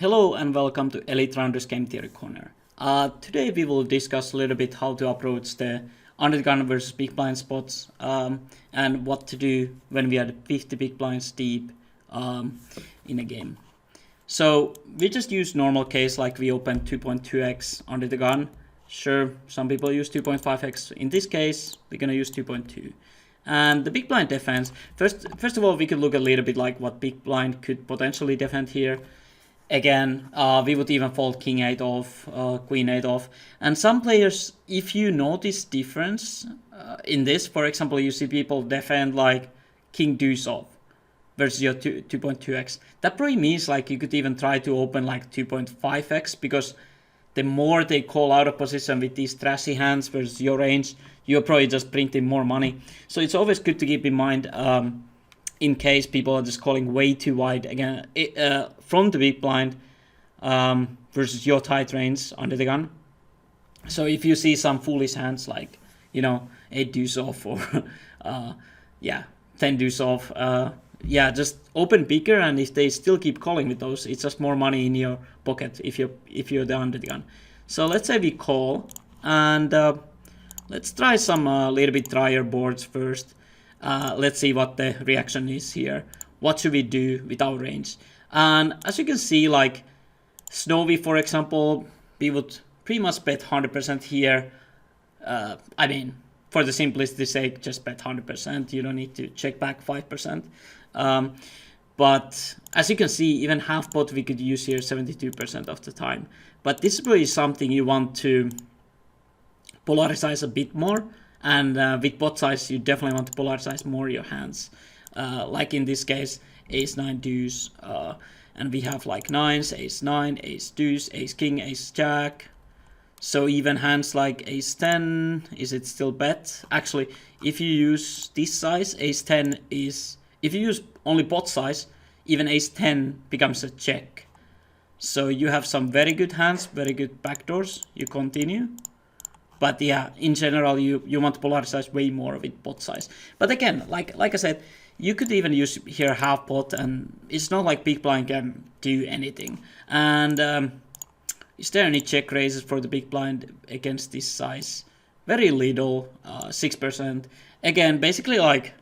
Hello and welcome to Elite Rounders Game Theory Corner. Today we will discuss a little bit how to approach the under the gun versus big blind spots and what to do when we are 50 big blinds deep in a game. So we just use normal case like we open 2.2x under the gun. Sure, some people use 2.5x. In this case, we're gonna use 2.2. And the big blind defense, first of all, we could look a little bit like what big blind could potentially defend here. Again, we would even fold king 8 off, queen 8 off. And some players, if you notice difference in this, for example, you see people defend like king deuce off versus your 2.2x. That probably means like you could even try to open like 2.5x, because the more they call out of position with these trashy hands versus your range, you're probably just printing more money. So it's always good to keep in mind in case people are just calling way too wide again from the big blind versus your tight range under the gun. So if you see some foolish hands like, you know, 8 deuce off or 10 deuce off, just open bigger, and if they still keep calling with those, it's just more money in your pocket if you're the under the gun. So let's say we call, and let's try some little bit drier boards first. Let's see what the reaction is here. What should we do with our range? And as you can see, like Snowy, for example, we would pretty much bet 100% here. I mean, for the simplicity's sake, just bet 100%. You don't need to check back 5%. But as you can see, even half pot we could use here 72% of the time. But this is really something you want to polarize a bit more. And with pot size, you definitely want to polarize more your hands. Like in this case, ace 9 deuce, and we have like nines, ace 9, ace deuce, ace king, ace jack. So even hands like ace 10, is it still bet? Actually, if you use this size, ace 10 is, if you use only pot size, even ace 10 becomes a check. So you have some very good hands, very good backdoors. You continue. But yeah, in general, you want to polarize way more with pot size. But again, like I said, you could even use here half pot, and it's not like big blind can do anything. And is there any check raises for the big blind against this size? Very little, 6%. Again, basically like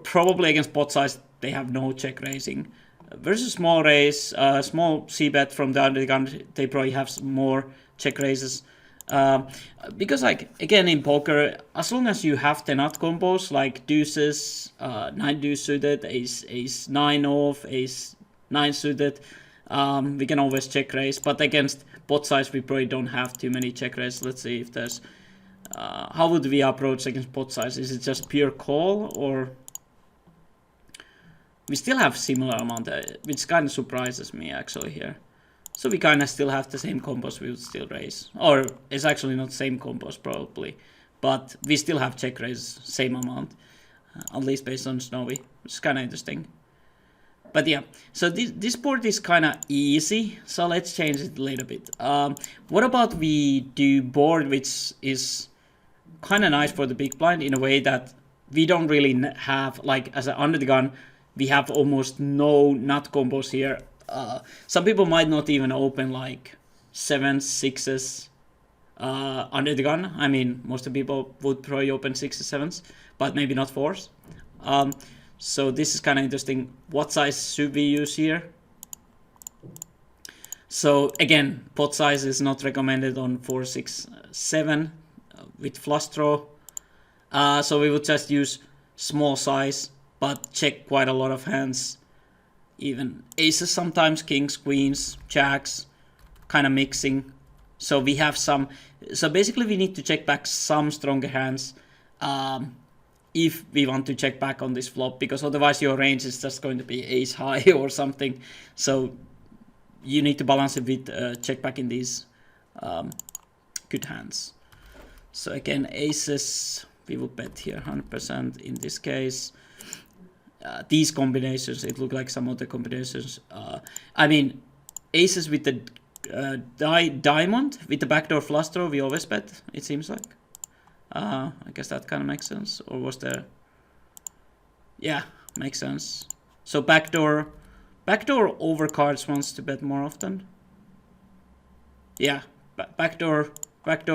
probably against pot size, they have no check raising. Versus small raise, small c-bet from the under the gun, they probably have some more check raises. Because like, again, in poker, as long as you have the nut combos like deuces, 9 deuce suited, ace 9 off, ace 9 suited, we can always check raise. But against pot size, we probably don't have too many check raises. Let's see if there's, how would we approach against pot size? Is it just pure call, or we still have similar amount, which kind of surprises me actually here. So we kind of still have the same combos we would still raise. Or it's actually not same combos probably. But we still have check raise same amount. At least based on Snowy, which is kind of interesting. But yeah, so this board is kind of easy. So let's change it a little bit. What about we do board which is kind of nice for the big blind in a way that we don't really have, like as an under the gun, we have almost no nut combos here. Some people might not even open like 7s, 6s under the gun. I mean, most of the people would probably open 6s, 7s, but maybe not 4s. So this is kind of interesting. What size should we use here? So again, pot size is not recommended on 4, 6, 7 with flush draw. So we would just use small size, but check quite a lot of hands. Even aces sometimes, kings, queens, jacks, kind of mixing. So we have some, so basically we need to check back some stronger hands if we want to check back on this flop, because otherwise your range is just going to be ace high or something. So you need to balance it with check back in these good hands. So again, aces, we will bet here 100% in this case. These combinations, it look like some other combinations. I mean, aces with the diamond, with the backdoor flush draw, we always bet, it seems like. I guess that kind of makes sense. Or was there? Yeah, makes sense. So backdoor backdoor over cards wants to bet more often. Yeah, backdoor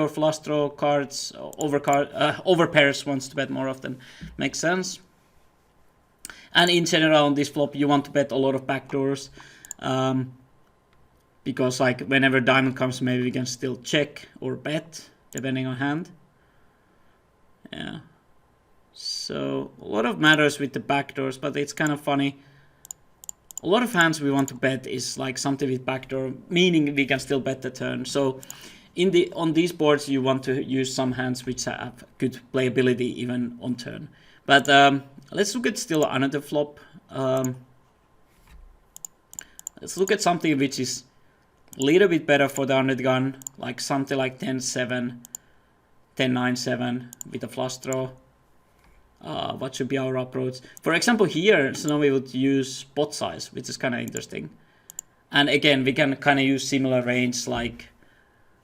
flush draw cards over pairs wants to bet more often. Makes sense. And in general on this flop you want to bet a lot of backdoors, because like whenever diamond comes, maybe we can still check or bet depending on hand. Yeah. So a lot of matters with the backdoors, but it's kind of funny. A lot of hands we want to bet is like something with backdoor, meaning we can still bet the turn. So on these boards you want to use some hands which have good playability even on turn. But let's look at still another flop. Let's look at something which is a little bit better for the under the gun, like something like 10-7, 10-9-7 with a flush draw. What should be our approach? For example, here, so now we would use pot size, which is kind of interesting. And again, we can kind of use similar range like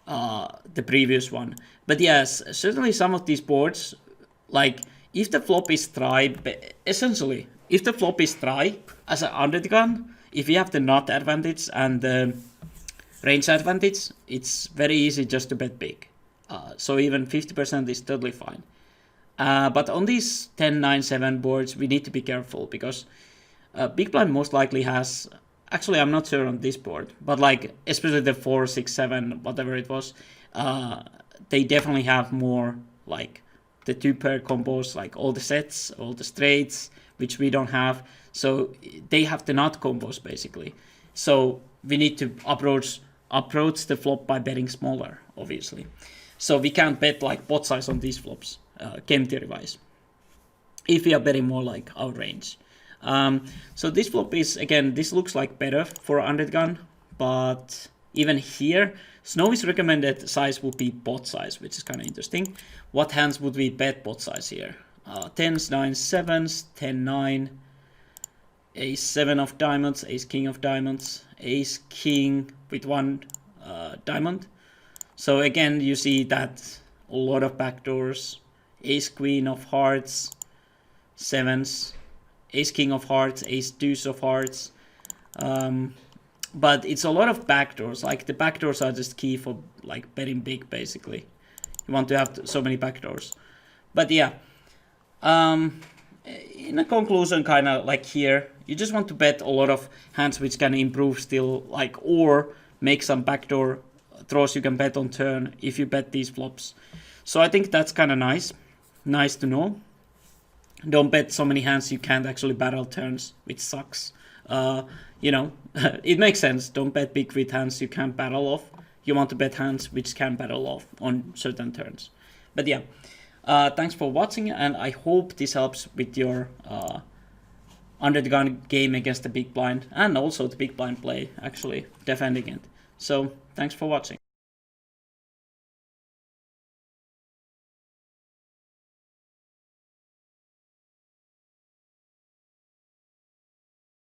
the previous one. But yes, certainly some of these boards, like if the flop is dry, essentially, if the flop is dry as an under the gun, if you have the nut advantage and the range advantage, it's very easy just to bet big. So even 50% is totally fine. But on these 10-9-7 boards, we need to be careful because big blind most likely has, actually I'm not sure on this board, but like especially the 4-6-7, whatever it was, they definitely have more like the 2-pair combos, like all the sets, all the straights, which we don't have. So they have the nut combos basically. So we need to approach the flop by betting smaller, obviously. So we can't bet like pot size on these flops, game theory wise, if we are betting more like our range. So this flop is, again, this looks like better for under the gun, but even here, Snowy's recommended size would be pot size, which is kind of interesting. What hands would we bet pot size here? 10s, 9s, 7s, 10-9, ace 7 of diamonds, ace king of diamonds, ace king with 1 diamond. So again, you see that a lot of backdoors, ace queen of hearts, 7s, ace king of hearts, ace deuce of hearts. But it's a lot of backdoors. Like the backdoors are just key for like betting big basically. You want to have so many backdoors. But yeah, in a conclusion, kind of like here, you just want to bet a lot of hands which can improve still, like, or make some backdoor throws you can bet on turn if you bet these flops. So I think that's kind of nice to know. Don't bet so many hands you can't actually battle turns, which sucks. You know, it makes sense. Don't bet big with hands you can't battle off. You want to bet hands which can battle off on certain turns. But yeah, thanks for watching, and I hope this helps with your under the gun game against the big blind, and also the big blind play, actually defending it. So thanks for watching.